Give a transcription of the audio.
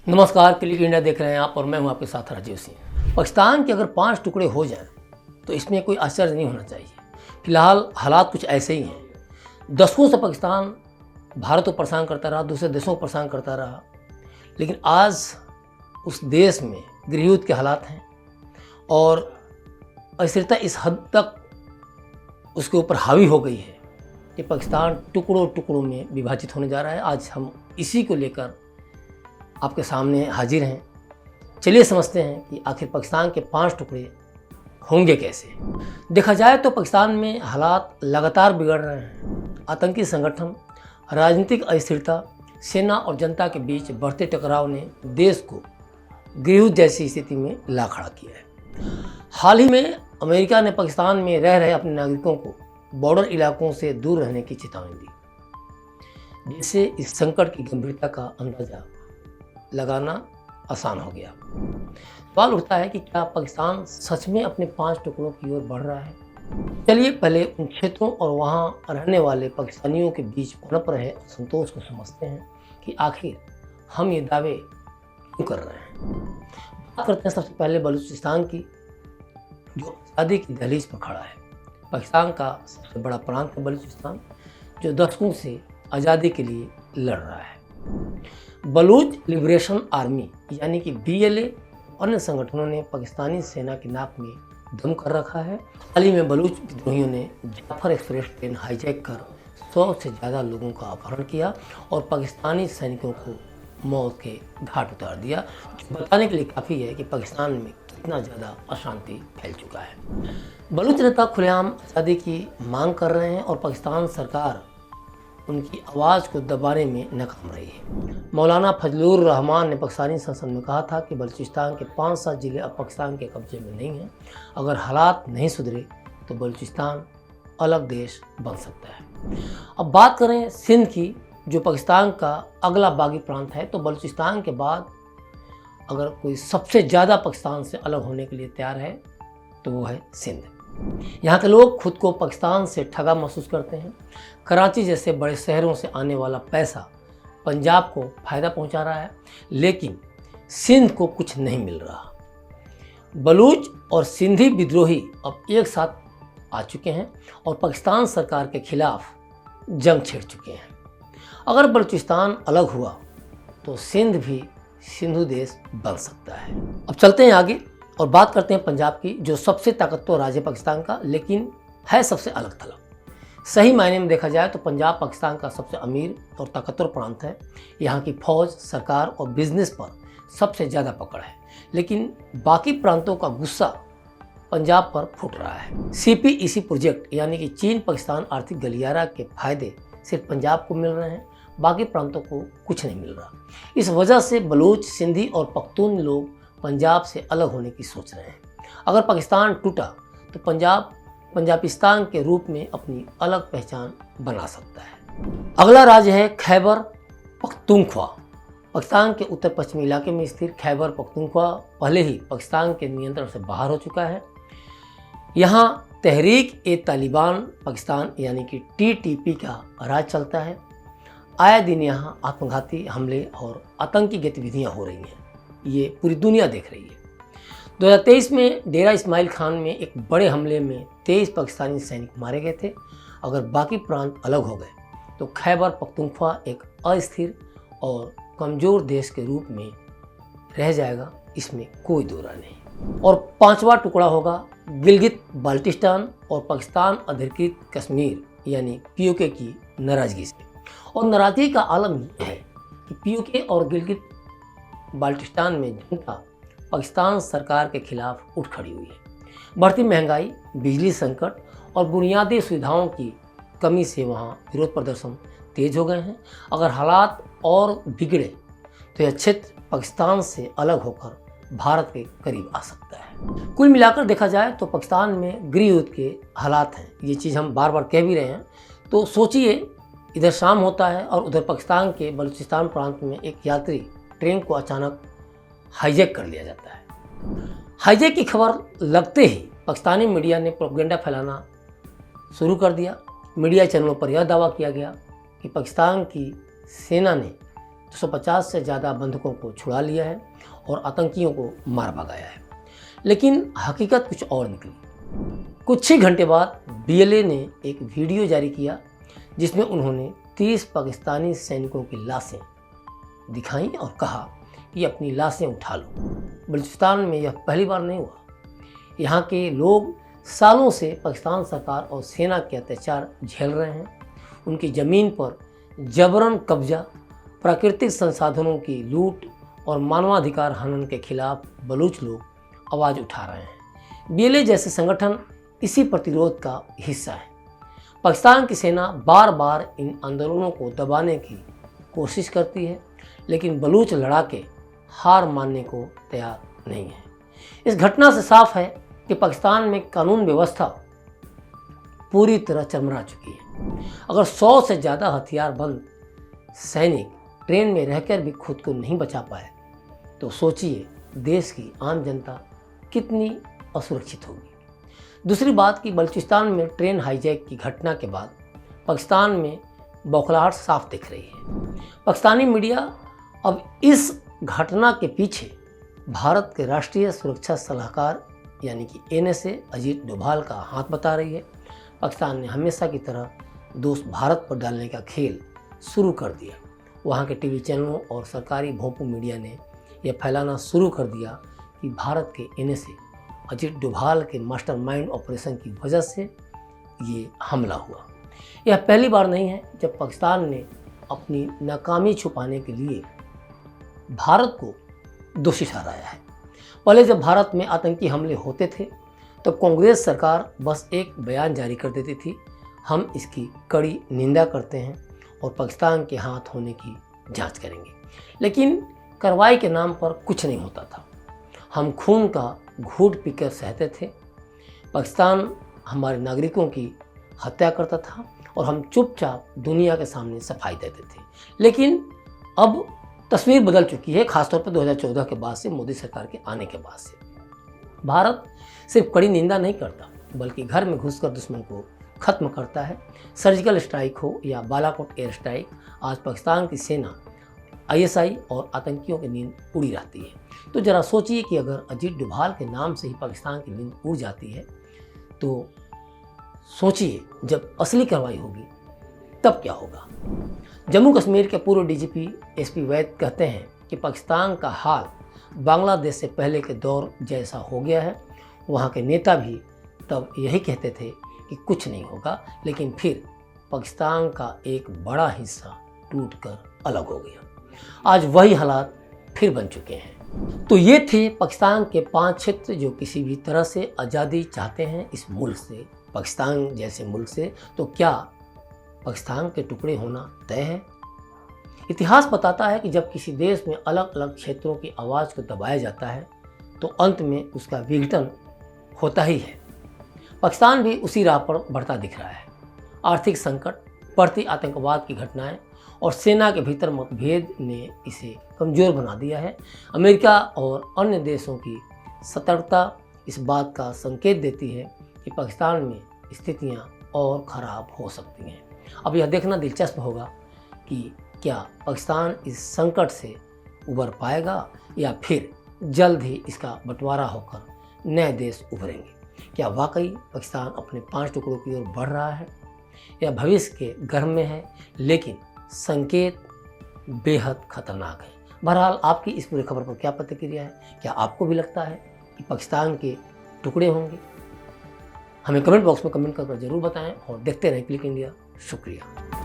नमस्कार, click India देख रहे हैं आप और मैं हूं आपके साथ राजीव सिंह। पाकिस्तान के अगर 5 टुकड़े हो जाएं तो इसमें कोई आश्चर्य नहीं होना चाहिए। फिलहाल हालात कुछ ऐसे ही हैं। दशकों से पाकिस्तान भारत को परेशान करता रहा, दूसरे देशों को परेशान करता रहा, लेकिन आज उस देश में गृहयुद्ध के हालात हैं और अस्थिरता इस हद तक उसके ऊपर हावी हो गई है कि पाकिस्तान टुकड़ों टुकड़ों में विभाजित होने जा रहा है। आज हम इसी को लेकर आपके सामने हाजिर हैं। चलिए समझते हैं कि आखिर पाकिस्तान के 5 टुकड़े होंगे कैसे। देखा जाए तो पाकिस्तान में हालात लगातार बिगड़ रहे हैं। आतंकी संगठन, राजनीतिक अस्थिरता, सेना और जनता के बीच बढ़ते टकराव ने देश को गृहयुद्ध जैसी स्थिति में ला खड़ा किया है। हाल ही में अमेरिका ने पाकिस्तान में रह रहे अपने नागरिकों को बॉर्डर इलाकों से दूर रहने की चेतावनी दी, जिससे इस संकट की गंभीरता का अंदाजा लगाना आसान हो गया। सवाल उठता है कि क्या पाकिस्तान सच में अपने 5 टुकड़ों की ओर बढ़ रहा है? चलिए पहले उन क्षेत्रों और वहां रहने वाले पाकिस्तानियों के बीच पनप रहे असंतोष को समझते हैं कि आखिर हम ये दावे क्यों कर रहे हैं। बात करते हैं सबसे पहले बलूचिस्तान की, जो आज़ादी की दहलीज पर खड़ा है। पाकिस्तान का सबसे बड़ा प्रांत है बलूचिस्तान, जो दशकों से आज़ादी के लिए लड़ रहा है। बलूच लिबरेशन आर्मी यानी कि BLA और अन्य संगठनों ने पाकिस्तानी सेना की नाक में दम कर रखा है। हाल ही में बलूच विद्रोहियों ने जाफर एक्सप्रेस ट्रेन हाईजैक कर 100 से ज़्यादा लोगों का अपहरण किया और पाकिस्तानी सैनिकों को मौत के घाट उतार दिया, जो बताने के लिए काफ़ी है कि पाकिस्तान में कितना ज़्यादा अशांति फैल चुका है। बलूच नेता खुलेआम आज़ादी की मांग कर रहे हैं और पाकिस्तान सरकार उनकी आवाज़ को दबाने में नाकाम रही है। मौलाना फजलुर रहमान ने पाकिस्तानी संसद में कहा था कि बलूचिस्तान के 5-7 ज़िले अब पाकिस्तान के कब्जे में नहीं हैं। अगर हालात नहीं सुधरे तो बलूचिस्तान अलग देश बन सकता है। अब बात करें सिंध की, जो पाकिस्तान का अगला बागी प्रांत है, तो बलूचिस्तान के बाद अगर कोई सबसे ज़्यादा पाकिस्तान से अलग होने के लिए तैयार है तो वो है सिंध। यहाँ के लोग खुद को पाकिस्तान से ठगा महसूस करते हैं। कराची जैसे बड़े शहरों से आने वाला पैसा पंजाब को फ़ायदा पहुँचा रहा है, लेकिन सिंध को कुछ नहीं मिल रहा। बलूच और सिंधी विद्रोही अब एक साथ आ चुके हैं और पाकिस्तान सरकार के खिलाफ जंग छेड़ चुके हैं। अगर बलूचिस्तान अलग हुआ तो सिंध भी सिंधु देश बन सकता है। अब चलते हैं आगे और बात करते हैं पंजाब की, जो सबसे ताकतवर राज्य है पाकिस्तान का, लेकिन है सबसे अलग थलग। सही मायने में देखा जाए तो पंजाब पाकिस्तान का सबसे अमीर और ताकतवर प्रांत है। यहाँ की फौज, सरकार और बिजनेस पर सबसे ज़्यादा पकड़ है, लेकिन बाकी प्रांतों का गुस्सा पंजाब पर फूट रहा है। CPEC प्रोजेक्ट यानी कि चीन पाकिस्तान आर्थिक गलियारा के फायदे सिर्फ पंजाब को मिल रहे हैं, बाकी प्रांतों को कुछ नहीं मिल रहा। इस वजह से बलूच, सिंधी और पख्तून लोग पंजाब से अलग होने की सोच रहे हैं। अगर पाकिस्तान टूटा तो पंजाब पंजाबिस्तान के रूप में अपनी अलग पहचान बना सकता है। अगला राज्य है खैबर पख्तूनख्वा। पाकिस्तान के उत्तर पश्चिमी इलाके में स्थित खैबर पख्तूनख्वा पहले ही पाकिस्तान के नियंत्रण से बाहर हो चुका है। यहाँ तहरीक-ए-तालिबान पाकिस्तान यानी कि TTP का राज चलता है। आए दिन यहाँ आत्मघाती हमले और आतंकी गतिविधियाँ हो रही हैं, ये पूरी दुनिया देख रही है। 2023 में डेरा इस्माइल खान में एक बड़े हमले में 23 पाकिस्तानी सैनिक मारे गए थे। अगर बाकी प्रांत अलग हो गए तो खैबर पख्तूनख्वा एक अस्थिर और कमज़ोर देश के रूप में रह जाएगा, इसमें कोई दो राय नहीं। और 5वां टुकड़ा होगा गिलगित बाल्टिस्तान और पाकिस्तान अधिकृत कश्मीर यानी POK की नाराज़गी से। और नाराज़गी का आलम यह है कि POK और गिलगित बाल्टिस्तान में जनता पाकिस्तान सरकार के खिलाफ उठ खड़ी हुई है। बढ़ती महंगाई, बिजली संकट और बुनियादी सुविधाओं की कमी से वहाँ विरोध प्रदर्शन तेज हो गए हैं। अगर हालात और बिगड़े तो यह क्षेत्र पाकिस्तान से अलग होकर भारत के करीब आ सकता है। कुल मिलाकर देखा जाए तो पाकिस्तान में गृहयुद्ध के हालात हैं, ये चीज़ हम बार बार कह भी रहे हैं। तो सोचिए, इधर शाम होता है और उधर पाकिस्तान के बलूचिस्तान प्रांत में एक यात्री ट्रेन को अचानक हाईजैक कर लिया जाता है। हाईजैक की खबर लगते ही पाकिस्तानी मीडिया ने प्रोपेगेंडा फैलाना शुरू कर दिया। मीडिया चैनलों पर यह दावा किया गया कि पाकिस्तान की सेना ने 250 से ज़्यादा बंधकों को छुड़ा लिया है और आतंकियों को मार भगाया है। लेकिन हकीकत कुछ और निकली। कुछ ही घंटे बाद BLA ने एक वीडियो जारी किया जिसमें उन्होंने 30 पाकिस्तानी सैनिकों की लाशें दिखाई और कहा कि अपनी लाशें उठा लो। बलूचिस्तान में यह पहली बार नहीं हुआ। यहाँ के लोग सालों से पाकिस्तान सरकार और सेना के अत्याचार झेल रहे हैं। उनकी ज़मीन पर जबरन कब्जा, प्राकृतिक संसाधनों की लूट और मानवाधिकार हनन के खिलाफ बलूच लोग आवाज़ उठा रहे हैं। BLA जैसे संगठन इसी प्रतिरोध का हिस्सा है। पाकिस्तान की सेना बार बार इन आंदोलनों को दबाने की कोशिश करती है, लेकिन बलूच लड़ाके हार मानने को तैयार नहीं है। इस घटना से साफ है कि पाकिस्तान में कानून व्यवस्था पूरी तरह चरमरा चुकी है। अगर 100 से ज़्यादा हथियारबंद सैनिक ट्रेन में रहकर भी खुद को नहीं बचा पाए तो सोचिए देश की आम जनता कितनी असुरक्षित होगी। दूसरी बात कि बलूचिस्तान में ट्रेन हाईजैक की घटना के बाद पाकिस्तान में बौखलाहट साफ दिख रही है। पाकिस्तानी मीडिया अब इस घटना के पीछे भारत के राष्ट्रीय सुरक्षा सलाहकार यानी कि NSA अजीत डोभाल का हाथ बता रही है। पाकिस्तान ने हमेशा की तरह दोष भारत पर डालने का खेल शुरू कर दिया। वहाँ के टीवी चैनलों और सरकारी भोंपू मीडिया ने यह फैलाना शुरू कर दिया कि भारत के NSA अजीत डोभाल के मास्टरमाइंड ऑपरेशन की वजह से ये हमला हुआ। यह पहली बार नहीं है जब पाकिस्तान ने अपनी नाकामी छुपाने के लिए भारत को दोषी ठहराया है। पहले जब भारत में आतंकी हमले होते थे तो कांग्रेस सरकार बस एक बयान जारी कर देती थी, हम इसकी कड़ी निंदा करते हैं और पाकिस्तान के हाथ होने की जांच करेंगे। लेकिन कार्रवाई के नाम पर कुछ नहीं होता था। हम खून का घूंट पीकर सहते थे। पाकिस्तान हमारे नागरिकों की हत्या करता था और हम चुपचाप दुनिया के सामने सफाई देते थे। लेकिन अब तस्वीर बदल चुकी है, खासतौर पर 2014 के बाद से, मोदी सरकार के आने के बाद से। भारत सिर्फ कड़ी निंदा नहीं करता बल्कि घर में घुसकर दुश्मन को खत्म करता है। सर्जिकल स्ट्राइक हो या बालाकोट एयर स्ट्राइक, आज पाकिस्तान की सेना ISI और आतंकियों की नींद उड़ी रहती है। तो जरा सोचिए कि अगर अजीत डोभाल के नाम से ही पाकिस्तान की नींद उड़ जाती है तो सोचिए जब असली कार्रवाई होगी तब क्या होगा। जम्मू कश्मीर के पूर्व DGP SP वैद कहते हैं कि पाकिस्तान का हाल बांग्लादेश से पहले के दौर जैसा हो गया है। वहाँ के नेता भी तब यही कहते थे कि कुछ नहीं होगा, लेकिन फिर पाकिस्तान का एक बड़ा हिस्सा टूटकर अलग हो गया। आज वही हालात फिर बन चुके हैं। तो ये थे पाकिस्तान के 5 क्षेत्र जो किसी भी तरह से आज़ादी चाहते हैं इस मुल्क से, पाकिस्तान जैसे मुल्क से। तो क्या पाकिस्तान के टुकड़े होना तय है? इतिहास बताता है कि जब किसी देश में अलग अलग क्षेत्रों की आवाज़ को दबाया जाता है तो अंत में उसका विघटन होता ही है। पाकिस्तान भी उसी राह पर बढ़ता दिख रहा है। आर्थिक संकट, बढ़ती आतंकवाद की घटनाएं और सेना के भीतर मतभेद ने इसे कमज़ोर बना दिया है। अमेरिका और अन्य देशों की सतर्कता इस बात का संकेत देती है कि पाकिस्तान में स्थितियां और ख़राब हो सकती हैं। अब यह देखना दिलचस्प होगा कि क्या पाकिस्तान इस संकट से उबर पाएगा या फिर जल्द ही इसका बंटवारा होकर नए देश उभरेंगे। क्या वाकई पाकिस्तान अपने 5 टुकड़ों की ओर बढ़ रहा है या भविष्य के गर्भ में है, लेकिन संकेत बेहद खतरनाक है। बहरहाल आपकी इस पूरी खबर पर क्या प्रतिक्रिया है? क्या आपको भी लगता है कि पाकिस्तान के टुकड़े होंगे? हमें कमेंट बॉक्स में कमेंट कर जरूर बताएं और देखते रहें क्लिक इंडिया। शुक्रिया।